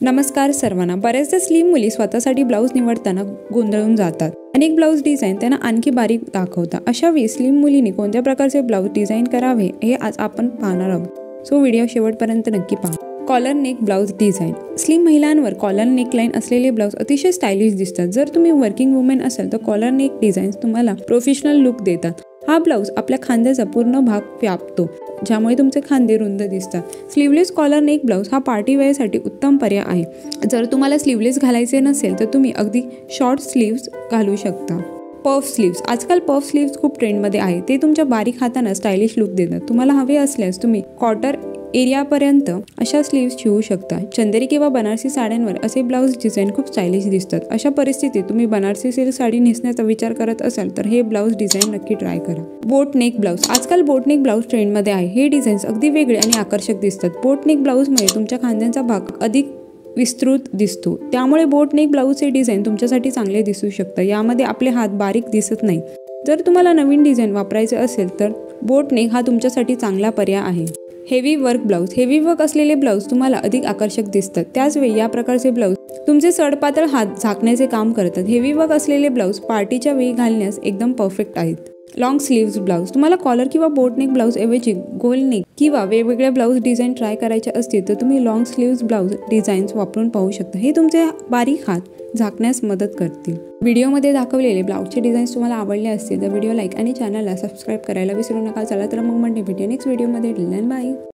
नमस्कार सर्वांना। बऱ्याचदा स्लिम मुली स्वतःसाठी ब्लाऊज निवडताना गोंधळून जातात। अनेक ब्लाऊज डिझाईन त्यांना आणखी बारीक दाखवतात। अशा वेळी स्लिम मुलींनी कोणत्या प्रकारचे ब्लाऊज डिझाईन करावे हे आज आपण पाहणार आहोत। सो व्हिडिओ शेवटपर्यंत नक्की पहा। Collar neck blouse design. Slim महिलांवर कॉलर नेकलाईन असलेले ब्लाऊज अतिशय स्टायलिश दिसतात। जर तुम्ही वर्किंग वुमेन असाल तर कॉलर नेक डिझाईन्स तुम्हाला प्रोफेशनल लुक देतात। हा ब्लाऊज आपल्या खांद्याचा पूर्ण भाग व्यापतो, ज्यामुळे तुमचे खांदे रुंद दिसतात। स्लीवलेस कॉलर नेक ब्लाऊज हा पार्टी वेअरसाठी उत्तम पर्याय आहे। जर तुम्हाला स्लीवलेस घालायचे नसेल तर तुम्ही अगदी शॉर्ट स्लीव्स घालू शकता। Puff sleeves. आजकाल पफ स्लीव्स खूप ट्रेंडमध्ये आहे। ते तुमच्या बारीक हातांना स्टायलिश लुक देतात। तुम्हाला हवे असल्यास तुम्ही क्वार्टर एरियापर्यंत अशा स्लीव्स शिवू शकता। चंदेरी किंवा बनारसी साड्यांवर असे ब्लाऊज डिझाईन खूप स्टायलिश दिसतात। अशा परिस्थितीत तुम्ही बनारसी सिल्क साडी नेसण्याचा विचार करत असाल तर हे ब्लाऊज डिझाईन नक्की ट्राय करा। बोट नेक ब्लाऊज। आजकाल बोट नेक ब्लाऊज ट्रेंडमध्ये आहे। हे डिझाईन्स अगदी वेगळे आणि आकर्षक दिसतात। बोट नेक ब्लाऊजमुळे तुमच्या खांद्यांचा भाग अधिक विस्तृत दिसतो, त्यामुळे बोट नेक ब्लाऊजचे डिझाईन तुमच्यासाठी चांगले दिसू शकतं। यामध्ये आपले हात बारीक दिसत नाही। जर तुम्हाला नवीन डिझाईन वापरायचे असेल तर बोट नेक हा तुमच्यासाठी चांगला पर्याय आहे। Heavy work blouse. Heavy work असलेले ब्लाऊज तुम्हाला अधिक आकर्षक दिसतात। त्याचवेळी या प्रकारचे ब्लाऊज तुमचे सडपातळ हात झाकण्याचे काम करतात। हेवी वर्क असलेले ब्लाऊज पार्टीच्या वेळी घालण्यास एकदम परफेक्ट आहेत। Long sleeves blouse. तुम्हाला कॉलर किंवा बोट नेक ब्लाऊज ऐवजी गोल नेक किंवा वेगवेगळ्या ब्लाऊज डिझाईन ट्राय करायचे असतील तर तुम्ही लॉंग स्लीव्स ब्लाऊज डिझाईन्स वापरून पाहू शकता। हे तुमचे बारीक हात झाकण्यास मदत करतील। व्हिडिओमध्ये दाखवलेले ब्लाऊजचे डिझाईन्स तुम्हाला आवडले असतील तर व्हिडिओ लाईक आणि चॅनलला सबस्क्राईब करायला विसरू नका। चला तर मग भेटूया नेक्स्ट व्हिडिओमध्ये। Till then bye.